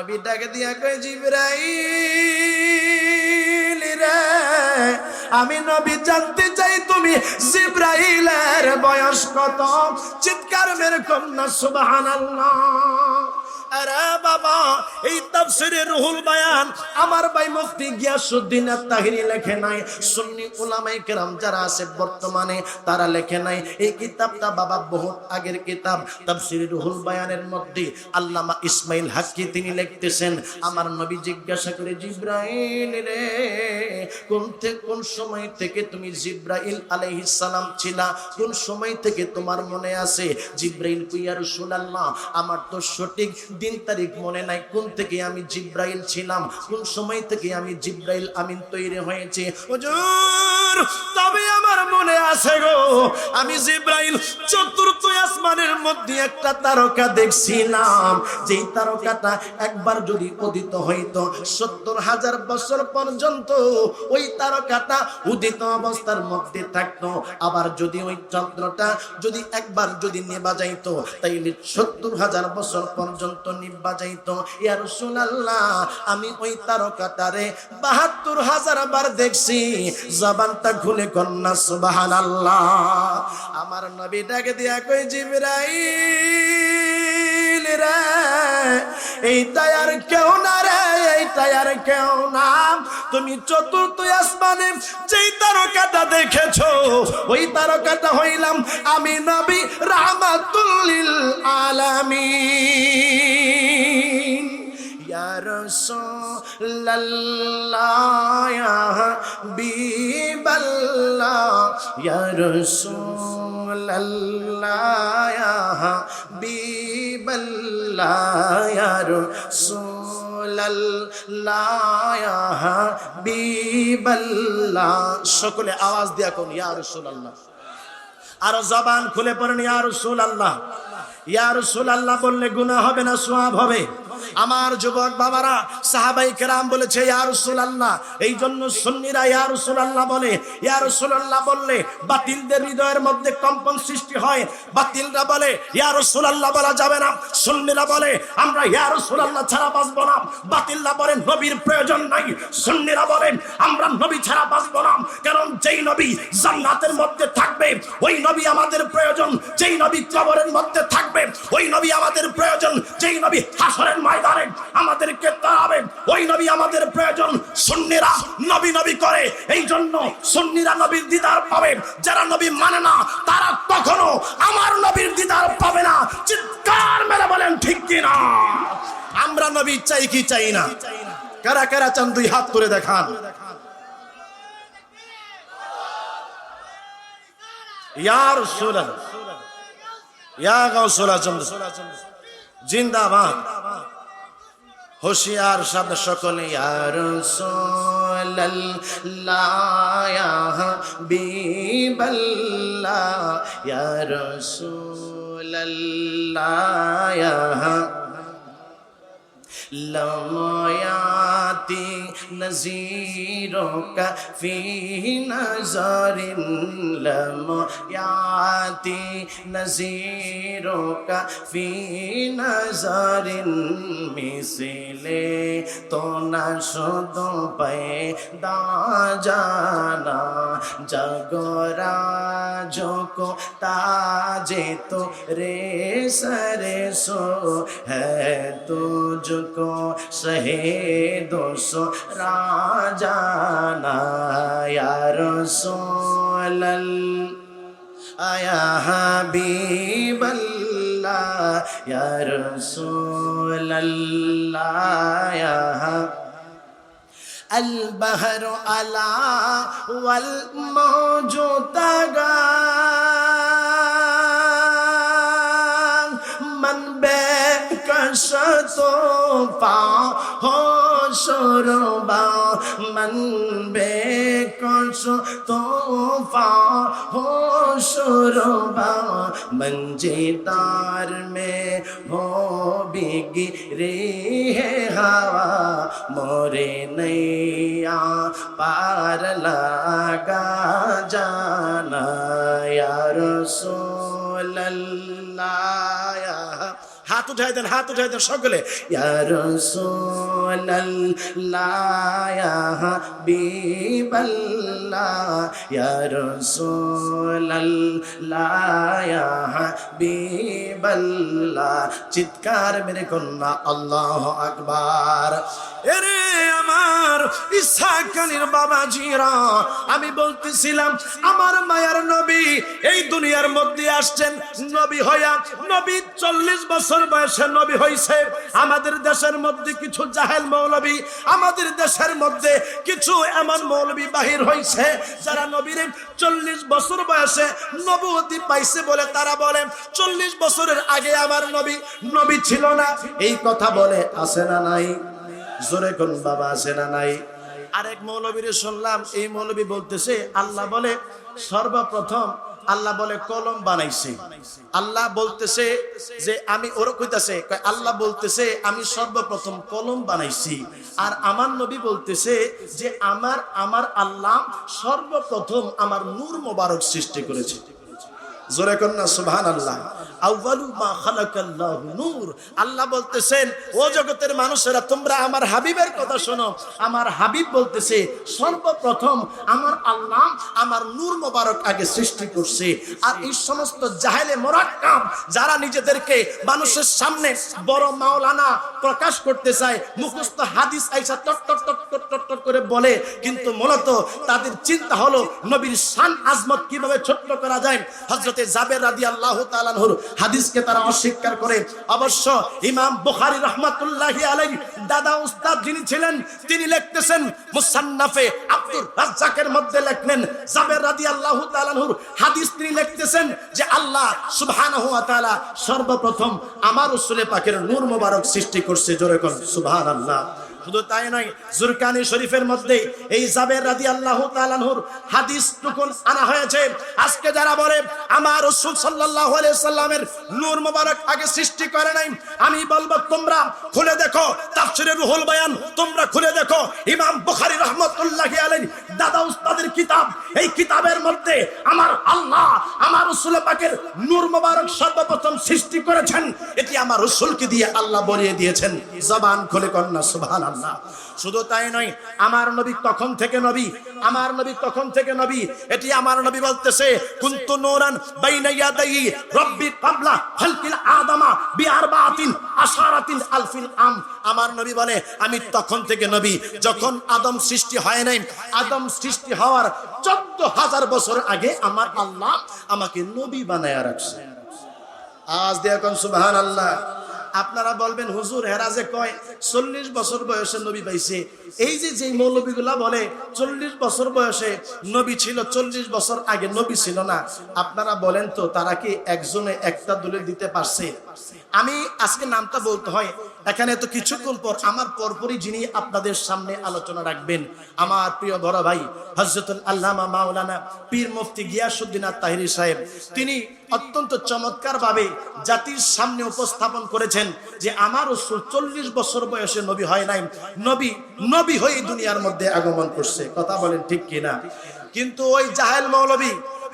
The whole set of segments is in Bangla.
নবী ডাকে দিয়া কয় জিবরাইল রে, আমি নবী জানতে চাই তুমি জিবরাইলের বয়স কত? চিৎকার মেরে কন্যা সুবহানাল্লাহ। আরে বাবা, এই তাফসীরে রুহুল বায়ান আমার ভাই মুফতি গিয়াসউদ্দিন আত-তাহিরি লেখে নাই, সুন্নি উলামায়ে কেরাম যারা আছে বর্তমানে তারা লেখে নাই। এই কিতাবটা বাবা বহুত আগের কিতাব। তাফসীরে রুহুল বায়ানের মধ্যে আল্লামা ইসমাইল হাক্কি তিনি লিখতেছেন, আমার নবী জিজ্ঞাসা করে জিবরাইল রে, কোন সময় থেকে তুমি জিবরাইল আলাইহিস সালাম ছিলা? কোন সময় থেকে তোমার মনে আছে? জিবরাইল কই ইয়া রাসূলুল্লাহ, আমার তো সঠিক দিন তারিখ মনে নাই কোন থেকে আমি জিবরাইল ছিলাম, কোন সময় থেকে আমি জিবরাইল আমিন তৈরি হয়েছে। হুজুর তবে আমার মনে আছে গো, আমি জিবরাইল চতুর্থ আসমানের মধ্যে একটা তারকা দেখছিলাম, যেই তারকাটা একবার যদি উদিত হইতো ৭০,০০০ বছর পর্যন্ত ওই তারকাটা উদিত অবস্থার মধ্যে থাকতো। আবার যদি ওই চন্দ্রটা যদি একবার যদি নেবা যাইতো তাইলে ৭০,০০০ বছর পর্যন্ত নিবা যাইতো। ইয়া রাসূলুল্লাহ, আমি ওই তারকাটারে ৭২,০০০ বার দেখছি। জবানটা খুলে কন্যা সুবহানাল্লাহ। আমার নবী ডাকে দিয়া কই জিবরাইল রে, এইটা আর কেউ না রে, এইটা আর কেউ না, তুমি চতুর্থ আসমানে যেই তারকাটা দেখেছো ওই তারকাটা হইলাম আমি নবী রাহমাতুল লিল আলামিন। ইয়া রাসূলুল্লাহ ইয়া হাবিবাল্লাহ, ইয়া রাসূলুল্লাহ ইয়া হাবিবাল্লাহ, ইয়া রাসূলুল্লাহ ইয়া হাবিবাল্লাহ। সকলে আওয়াজ দিয়া কোন ইয়া রাসূলুল্লাহ, আর জবান খুলে পড়েন ইয়া রাসূলুল্লাহ। ইয়া রাসূলুল্লাহ বললে গুনাহ হবে না সওয়াব হবে? আমার যুবক বাবারা, সাহাবায়ে কেরাম বলেছে ইয়া রাসূলুল্লাহ, এই জন্য সুন্নিরা ইয়া রাসূলুল্লাহ বলে। ইয়া রাসূলুল্লাহ বললে বাতিলদের হৃদয়ের মধ্যে কম্পন সৃষ্টি হয়। বাতিলরা বলে ইয়া রাসূলুল্লাহ বলা যাবে না, সুন্নিরা বলে আমরা ইয়া রাসূলুল্লাহ ছাড়া বাঁচব না। বাতিলরা বলেন নবীর প্রয়োজন নাই, সুন্নিরা বলেন আমরা নবী ছাড়া বাঁচব না, কারণ যেই নবী জান্নাতের মধ্যে থাকবে ওই নবী আমাদের প্রয়োজন, যেই নবী কবরের মধ্যে থাকবে ওই নবী আমাদের প্রয়োজন, যেই নবী হাসরের ময়দানে আমাদেরকে তাড়াবে ওই নবী আমাদের প্রয়োজন। সুন্নিরা নবী নবী করে, এই জন্য সুন্নিরা নবীর দিদার পাবে, যারা নবী মানে না তারা কখনো আমার নবীর দিদার পাবে না। চিৎকার মেরে বলেন ঠিক কি না? আমরা নবী চাই কি চাই না? কারা কারা চান দুই হাত করে দেখান। ইয়া রাসূলুল্লাহ, ইয়া গাউসুল আজম জিন্দাবাদ। হোশিয়ার শব্দ সকলে ইয়া রাসূলুল্লাহ ইয়া হাবিবাল্লাহ, ইয়া রাসূলুল্লাহ ইয়া লমায়াতি নজীরোকা ফি নজরিন, লমায়াতি নজীরোকা ফি নজরিন, মিসলে তো না শুধু পয়দা জানা, জগরাজো ताजे तो रे सरे सो है तुझको शहीदों सो राजाना या रसूलल्लाह या हबीबल्लाह या रसूलल्लाह या अल बहर अला वल मौजूदा मन बेकसो पा हो शोरबा मन बेकसो तोफा हो शोरबा मंजीदार में हो बिगी रे है हवा मोरे नैया पार लगा जाना या रसूलल्लाह। হাত উঠাই দেন, হাত উঠাই দেন সকলে। ইয়া রাসূলুল্লাহ ইয়া হাবিবাল্লাহ ইয়া রাসূলুল্লাহ ইয়া হাবিবাল্লাহ। চিৎকার মেরে কন্যা আল্লাহু আকবার। এরে আমার ইসহাকানির বাবাজিরা, আমি বলতেছিলাম আমার মায়ার নবী এই দুনিয়ার মধ্যে আসছেন নবী হইয়া। নবী 40 বছর বয়সে নবী হইছে। আমাদের দেশের মধ্যে কিছু জাহেল মৌলবী, আমাদের দেশের মধ্যে কিছু এমন মৌলবী বাহির হইছে যারা নবীর 40 বছর বয়সে নবুয়তি পাইছে বলে তারা বলে 40 বছরের আগে আমার নবী নবী ছিল না। এই কথা বলে, আছে না নাই? জোরে কোন বাবা, আছে না নাই? আরেক মৌলবীরে শুনলাম, এই মৌলবী বলতেছে আল্লাহ বলে সর্বপ্রথম আল্লাহ বলে কলম বানাইছে। আল্লাহ বলতেছে যে আমি, ওরা কইতাছে আল্লাহ বলতেছে আমি সর্বপ্রথম কলম বানাইছি, আর আমার নবী বলতেছে যে আমার আল্লাহ সর্বপ্রথম আমার নূর মোবারক সৃষ্টি করেছে। জোরে কন্যা সুবহানাল্লাহ। আউয়ালু মা খালাকাল্লাহু নূর। আল্লাহ বলতেছেন ও জগতের মানুষেরা তোমরা আমার হাবিবের কথা শোনো। আমার হাবিব বলতেছে সর্বপ্রথম আমার আল্লাহ আমার নূর মোবারক আগে সৃষ্টি করছে। আর এই সমস্ত জাহেলে মুরাক্কাব যারা নিজেদেরকে মানুষের সামনে বড় মাওলানা প্রকাশ করতে চায়, মুখস্থ হাদিস আইসা টট টট টট টট টট টট করে বলে, কিন্তু মূলত তাদের চিন্তা হলো নবীর শান আজমত কিভাবে ছোট করা যায়। হযরত জাবের রাদিয়াল্লাহু তাআলা আনহুর হাদিসকে তারা অস্বীকার করে। অবশ্য ইমাম বুখারী রাহমাতুল্লাহি আলাইহি দাদা উস্তাদ যিনি ছিলেন তিনি লিখতেছেন মুসান্নাফে আব্দুর রাজ্জাকের মধ্যে লিখলেন জাবের রাদিয়াল্লাহু তাআলা আনহুর হাদিস তিনি লিখতেছেন যে আল্লাহ সুবহানাহু ওয়া তাআলা সর্বপ্রথম আমার রাসূল পাকের নূর মোবারক সৃষ্টি করছে। জোরে কোন সুবহানাল্লাহ। শুধু তাই নয়, জুরকানি শরীফের মধ্যে এই জাবের রাদিয়াল্লাহু তাআলা আনহুর হাদিস টুকুন আনা হয়েছে। আজকে যারা বলে আমার রাসূল সাল্লাল্লাহু আলাইহি সাল্লামের নূর মোবারক আগে সৃষ্টি করে নাই, আমি বলবো তোমরা খুলে দেখো তাফসীরে রুহুল বায়ান, তোমরা খুলে দেখো ইমাম বুখারী রাহমাতুল্লাহি আলাইহি দাদা উস্তাদের কিতাব। এই কিতাবের মধ্যে আমার আল্লাহ আমার রাসূল পাকের নূর মোবারক সর্বপ্রথম সৃষ্টি করেছেন, এটি আমার রাসূলকে দিয়ে আল্লাহ বলিয়ে দিয়েছেন। জবান খুলে কন্না সুবহানাল্লাহ। শুধু তাই নয়, আমার নবী কখন থেকে নবী, আমার নবী কখন থেকে নবী, এটি আমার নবী বলতেছে কুনতু নূরান বাইনা ইয়াদাই রব্বি ক্বাবলা খালকিল আদামা বিআরবাতিন আশারাতিন আলফিল আম। আমার নবী বলে আমি তখন থেকে নবী যখন আদম সৃষ্টি হয় নাই। আদম সৃষ্টি হওয়ার 14,000 বছর আগে আমার আল্লাহ আমাকে নবী বানায়া রাখছে। আজ দেখুন সুবহানাল্লাহ। আপনারা বলবেন হুজুর হেরা যে কয় 40 বছর বয়সে নবী পাইছে, এই যে মৌলবীগুলা বলে 40 বছর বয়সে নবী ছিল, 40 বছর আগে নবী ছিল না, আপনারা বলেন তো তারা কি একজনে একটা দলিল দিতে পারছে? আমি আজকে নামটা বলতে হয়, এখানে তো কিছুক্ষণ পর আমার পরপরই যিনি আপনাদের সামনে আলোচনা রাখবেন আমার প্রিয় বড় ভাই হযরতুল আল্লামা মাওলানা পীর মুফতি গিয়াসউদ্দিন আত-তাহেরি সাহেব, তিনি অত্যন্ত চমৎকার ভাবে জাতির সামনে উপস্থাপন করেছেন যে আমার রাসূল 40 বছর বয়সে নবী হয় নাই, নবী হয়ে দুনিয়ার মধ্যে আগমন করছে। কথা বলেন ঠিক কিনা? কিন্তু ওই জাহেল মৌলবী,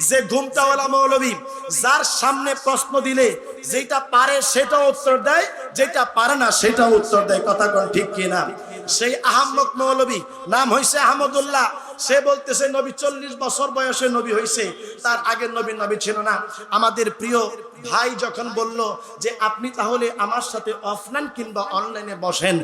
যে ঘুমটাওয়ালা মৌলবী, যার সামনে প্রশ্ন দিলে যেটা পারে সেটা উত্তর দেয়, যেটা পারে না সেটা উত্তর দেয়। কথা কোন ঠিক কিনা? সেই আহমদ মৌলবী, নাম হইছে আহমদুল্লাহ, সে বলতেছে নবী 40 বছর বয়সে নবী হইছে, তার আগের নবী ছিল না। আমাদের প্রিয় ভাই যখন বলল যে আপনি তাহলে আমার সাথে অফলাইন কিংবা অনলাইনে বসেন,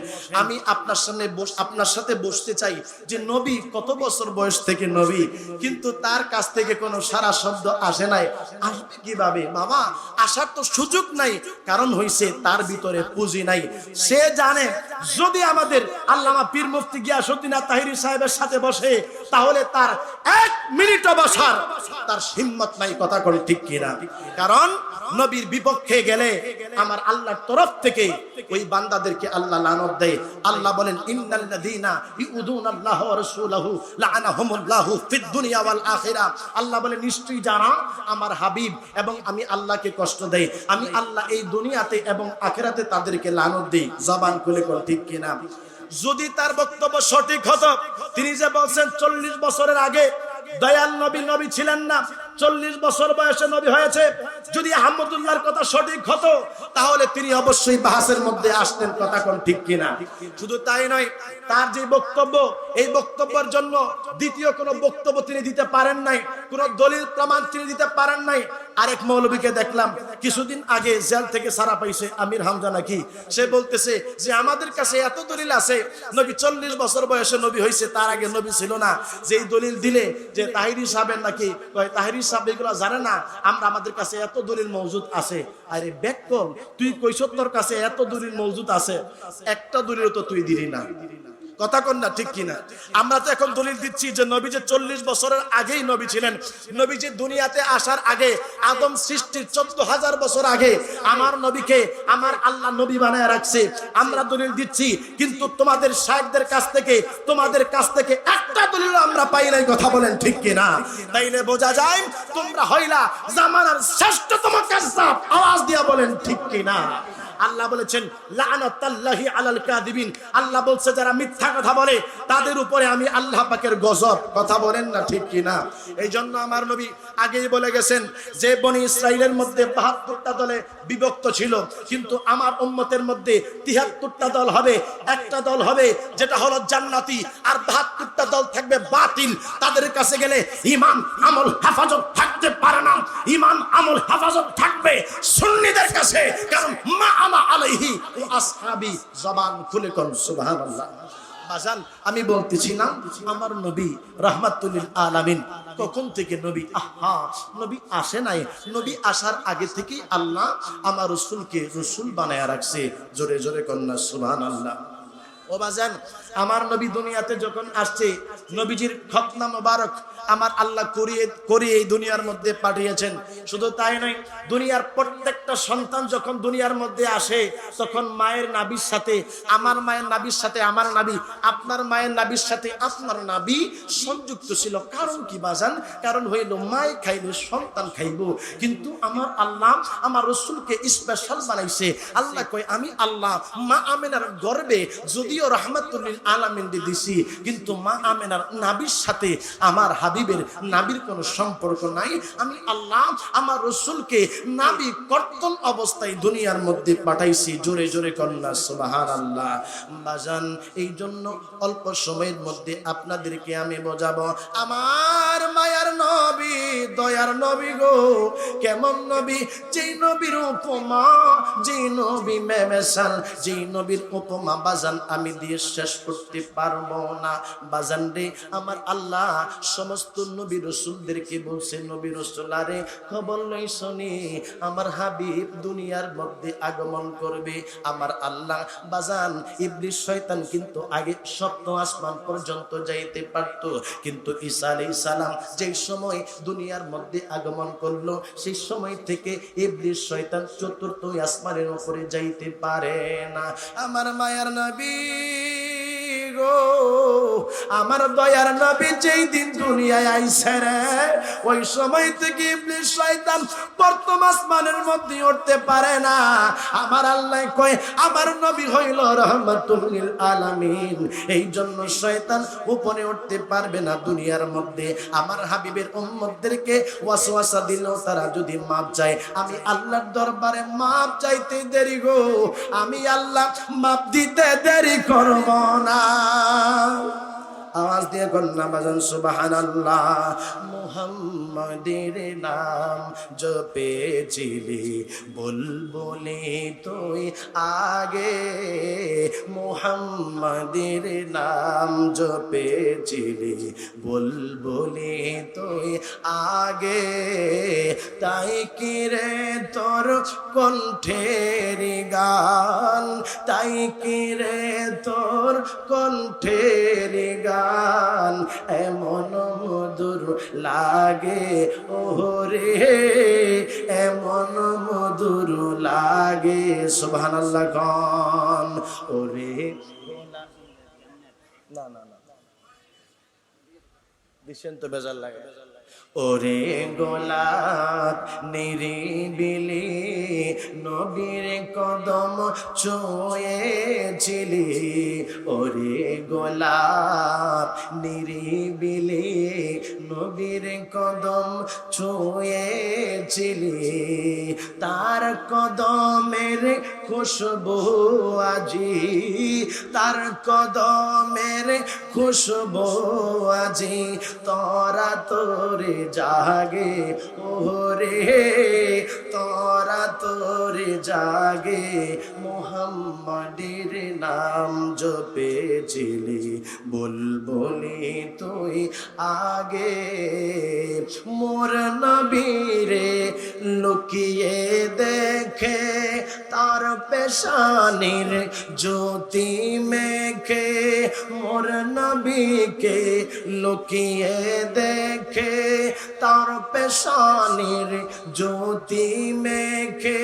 আমি আপনার সাথে বসতে চাই যে নবী কত বছর বয়স থেকে নবী, কিন্তু তার কাছ থেকে কোনো সারা শব্দ আসে নাই। আসবে কিভাবে বাবা? আসার তো সুযোগ নাই, কারণ হইছে তার ভিতরে পুঁজি নাই। সে জানে যদি আমাদের আল্লামা পীর মুফতি গিয়াসউদ্দিন আত-তাহেরি সাহেবের সাথে বসে তাহলে তার 1 মিনিটও বসার তার হিম্মত নাই। কথা কোন ঠিক কিনা? কারণ নবীর বিপক্ষে গেলে আমার আল্লাহর তরফ থেকে ওই বান্দাদেরকে আল্লাহ লানত দেয়। আল্লাহ বলেন ইন্নাল্লাযীনা ইউযুনাল্লাহা ওয়া রাসূলাহু লাআনাহুমুল্লাহু ফিদ দুনিয়া ওয়াল আখিরা। আল্লাহ বলে নিশ্চয়ই যারা আমার হাবিব এবং আমি আল্লাহকে কষ্ট দেয়, আমি আল্লাহ এই দুনিয়াতে এবং আখিরাতে তাদেরকে লানত দেই। জবান খুলে কোন ঠিক কিনা? যদি তার বক্তব্য সঠিক হতো, তিনি যে বলছেন 40 বছরের আগে দয়াল নবী নবী ছিলেন না, 40 বছর বয়সে নবী হয়েছে। যদি আহমদুল্লাহর কথা সঠিক হতো তাহলে তিনি অবশ্যই বাহাসের মধ্যে আসতেন, কথা কোন ঠিক কিনা? শুধু তাই নয়, তার যে বক্তব্য, এই বক্তব্যের জন্য দ্বিতীয় কোনো বক্তব্য তিনি দিতে পারেন নাই, কোনো দলিল প্রমাণ তিনি দিতে পারেন নাই। আরেক মৌলবীকে দেখলাম কিছুদিন আগে জেল থেকে ছাড়া পাইছে, আমির হামজা নাকি, সে বলতেছে যে আমাদের কাছে এত দলিল আছে, নবী 40 বছর বয়সে নবী হয়েছে, তার আগে নবী ছিল না। যেই দলিল দিলে যে তাহিরি সাহেবের নাকি, তাহিরি সাহেব এগুলো জানে না, আমাদের কাছে এত দলিল মওজুদ আছে। আরে বেককল, তুই কইছ তোর কাছে এত দলিল মওজুদ আছে, একটা দলিল তো তুই দিলি না, কথা কন না ঠিক কিনা? আমরা তো এখন দলিল দিচ্ছি যে নবী যে 40 বছরের আগেই নবী ছিলেন, নবী যে দুনিয়াতে আসার আগে, আদম সৃষ্টির 14,000 বছর আগে আমার নবীকে আমার আল্লাহ নবী বানায় রাখছে, আমরা দলিল দিচ্ছি। কিন্তু তোমাদের শায়েখদের কাছ থেকে, তোমাদের কাছ থেকে একটা দলিল আমরা পাই নাই, কথা বলেন ঠিক কিনা? তাইলে বোঝা যায় তোমরা হইলা জামানার শ্রেষ্ঠতম কাযযাব, আওয়াজ দিয়া বলেন ঠিক কিনা? আল্লাহ বলেছেন লানাতাল্লাহি আলাল কাযিবিন, আল্লাহ বলছে যারা মিথ্যা কথা বলে তাদের উপরে আমি আল্লাহ পাকের গজব, কথা বলেন না ঠিক কিনা? এই জন্য আমার নবী আগেই বলে গেছেন যে বনি ইসরাইলের মধ্যে 72টা দলে বিভক্ত ছিল, কিন্তু আমার উম্মতের মধ্যে 73টা দল হবে, একটা দল হবে যেটা হলো জান্নাতি, আর 72টা দল থাকবে বাতিল। তাদের কাছে গেলে ঈমান আমল হেফাজত থাকতে পারে না, ঈমান আমল হেফাজত থাকবে সুন্নিদের কাছে, কারণ মা আনা আলাইহি ওয়া আসহাবি, জবান খুলে কোন সুবহানাল্লাহ। বাজান আমি বলতেছি না আমার নবী রাহমাতুল লিল আলামিন, কখন থেকে নবী? নবী আসে নাই, নবী আসার আগে থেকেই আল্লাহ আমার রাসূলকে রাসূল বানায়া রাখছে, জোরে জোরে কন্যা সুবহানাল্লাহ। ও বাজান, আমার নবী দুনিয়াতে যখন আসছে, নবীজির খতনা মোবারক আমার আল্লাহ করিয়ে এই দুনিয়ার মধ্যে পাঠিয়েছেন। শুধু তাই নয়, দুনিয়ার প্রত্যেকটা সন্তান যখন দুনিয়ার মধ্যে আসে তখন মায়ের নাভির সাথে আমার মায়ের নাভির সাথে আমার নাভি, আপনার মায়ের নাভির সাথে আপনার নাভি সংযুক্ত ছিল। কারণ কি বাজান? কারণ হইল মায় খাইলে সন্তান খাইব, কিন্তু আমার আল্লাহ আমার রাসূলকে স্পেশাল বানাইছে। আল্লাহ কয় আমি আল্লাহ মা আমেনার গর্ভে যদিও রাহমাতুল লিল আলামিন দিছি, কিন্তু মা আমেনার নাভির সাথে আমার হাবিবের নাভির কোনো সম্পর্ক নাই। আমি আল্লাহ আমার রাসূলকে নাভি কর্তন অবস্থায় দুনিয়ার মধ্যে পাঠাইছি, জোরে জোরে কন্যা সুবহানাল্লাহ। বাজান এই জন্য অল্প সময়ের মধ্যে আপনাদেরকে আমি বোঝাবো আমার মায়ার নবী, দয়ার নবী গো, কেমন নবী, যেই নবীর উপমা, যেই নবী মেমেসাল, যেই নবীর উপমা বাজান আমি দিয়ে শেষ করতে পারবো না। বাজান রে, আমার আল্লাহ সমস্ত নবী রাসূলদেরকে বলছে, নবী রাসূল আরে খবর লই শুনি, আমার হাবিব দুনিয়ার মধ্যে আগমন করবে। আমার আল্লাহ বাজান ইবলিস শয়তান কিন্তু আগে সপ্ত আসমান পর্যন্ত যাইতে পারতো, কিন্তু ঈসা আলাইহিস সালাম যেই সময় দুনিয়ার মধ্যে আগমন করলো সেই সময় থেকে ইবলিস শয়তান চতুর্থ আসমানের উপরে যাইতে পারে না। আমার মায়ার নবী গো, আমার দয়ার নবী যেই দিন দুনিয়ায় আইছে রে, ওই সময় থেকে ইবলিস শয়তান প্রথম আসমানের মধ্যে উঠতে পারে না। আমার আল্লাহ কয় আমার নবী হইল রাহমাতুল লিল আলামিন, এই জন্য শয়তান উপরে উঠতে পারবে না দুনিয়ার মধ্যে। আমার হাবিবের উম্মতদেরকে ওয়াসওয়াসা দিলেও তারা যদি মাপ চায়, আমি আল্লাহর দরবারে মাপ চাইতে দেরি গো, আমি আল্লাহ মাপ দিতে দেরি করব না। आवाज दिए कन्ना बजन सुबहानाल्लाह। मुहम्मदेर नाम जपेছিলি বুলবুলি তুই आगे, मुहम्मदेर नाम जपेছিলি বুলবুলি তুই आगे, তাই কি রে তোর কণ্ঠের গান, তাই কি রে তোর কণ্ঠের গান এমন মধুর লাগে ওরে, এমন মধুর লাগে। সুবহানাল্লাহ গান ওরে না না না দিছেন তো বেজার লাগে। ওরে গোলাপ নিরিবিলি নবীর কদম ছুঁয়েছিলি, ওরে গোলাপ নিরিবিলি নবীর কদম ছুঁয়েছিলি, তার কদমের খুশবু আজি, তার কদমের খুশবু আজি তোরা তোরে জাগে, ওরে তোরা তোরে জাগে, মুহাম্মাদের নাম জপেছিলি বুলবুলি তুই আগে, মোর নবীরে লুকিয়ে দেখে তার পেশানির জ্যোতি মেখে, মোর নবীকে লুকিয়ে দেখে তার পেশানির জ্যোতি মেখে,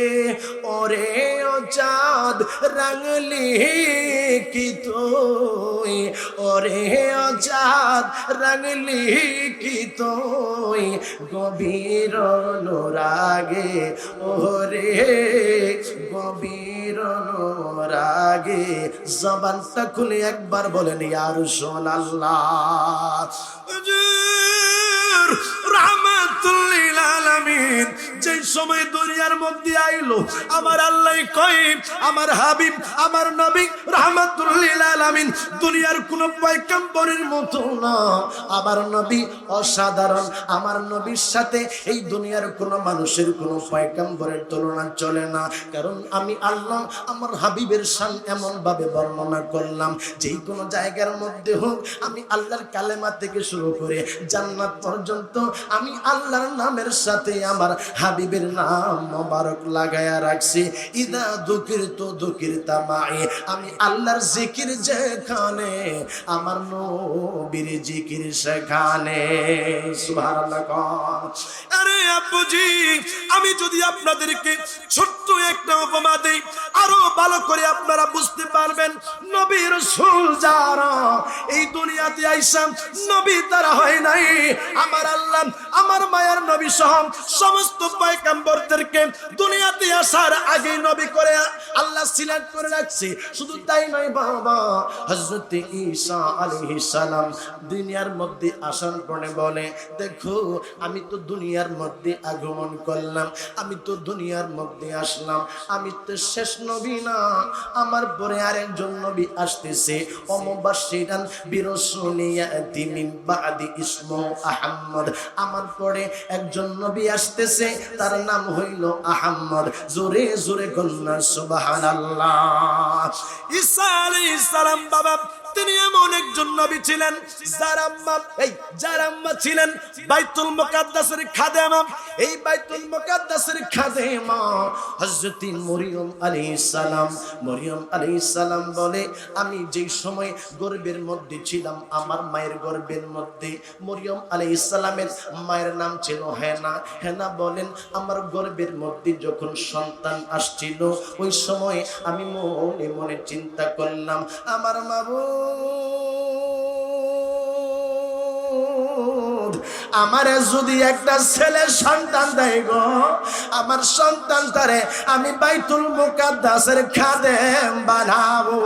ওরে ও চাঁদ রাঙলি কি তুই, ওরে ও চাঁদ রাঙলি কি তুই, গভীর অনুরাগে, ওরে গভীর অনুরাগে, জবানটা খুলে একবার বলেন ইয়া রাসূলুল্লাহ। রাহমাতুল লিল আলামিন যেই সময় দুনিয়ার মধ্যে আইলো, আমার আল্লাহ কয় আমার হাবিব আমার নবী রাহমাতুল লিল আলামিন দুনিয়ার কোন পয়গম্বরের মতো না, আমার নবী অসাধারণ, আমার নবীর সাথে এই দুনিয়ার কোন মানুষের কোন পয়গম্বরের তুলনা চলে না, কারণ আমি আল্লাহ আমার হাবিবের শান এমন ভাবে বর্ণনা করলাম, যেই কোনো জায়গার মধ্যে হোক আমি আল্লাহর কালেমা থেকে শুরু করে জান্নাত পর্যন্ত আমি আল্লাহর নামের সাথে আমার হাবিবের নাম মোবারক লাগায়া রাখছি। ইদা দুকিরতু দুকিরতা মাই, আমি আল্লাহর জিকির যেখানে আমার নবীর জিকির সেখানে। সুবহানাল্লাহ। আরে আব্বুজি, আমি যদি আপনাদেরকে ছোট্ট একটা উপমা দেই আরো ভালো করে আপনারা বুঝতে পারবেন। নবী রাসূল যারা এই দুনিয়াতে আইসা নবী তারা হয় নাই, আমার আল্লাহ আমার মায়ের নবী সহ সমস্ত পয়গম্বরদেরকে দুনিয়াতে আসার আগে নবী করে আল্লাহ সিলেক্ট করে রাখছে। শুধু তাই নয় বাবা, হযরত ঈসা আলাইহিস সালাম দুনিয়ার মধ্যে আসার পরে বলে, দেখো আমি তো দুনিয়ার মধ্যে আগমন করলাম, আমি তো দুনিয়ার মধ্যে আসলাম, আমি তো শেষ নবী না, আমার পরে আরেকজন নবী আসতেছে, অমুবাশশিরান বিরাসূলিন ইয়াতি মিন বাদি ইসমু আহমদ, আমার পরে একজন নবী আসতেছে তার নাম হইল আহমদ। জোরে জোরে কন্যা সুবহানাল্লাহ। ঈসা আলাইহিস সালাম বাবা তিনি এমন একজন নবী ছিলেন যার আম্মা ছিলেন বাইতুল মুকাদ্দাসের খাদেমা। এই বাইতুল মুকাদ্দাসের খাদেমা হযরত মরিয়ম আলাইহিস সালাম। মরিয়ম আলাইহিস সালাম বলে, আমি যেই সময় গর্ভের মধ্যে ছিলাম, আমার মায়ের গর্ভের মধ্যে, মরিয়ম আলাইহিস সালামের মায়ের নাম ছিল হেনা। হেনা বলেন, আমার গর্ভের মধ্যে যখন সন্তান আসছিল, ওই সময় আমি মনে মনে চিন্তা করলাম, আমার মাবুদ আমারে যদি একটা ছেলে সন্তান দেয় গো, আমার সন্তান তারে আমি বাইতুল মুকাদ্দাসের খাদেম বানাবো।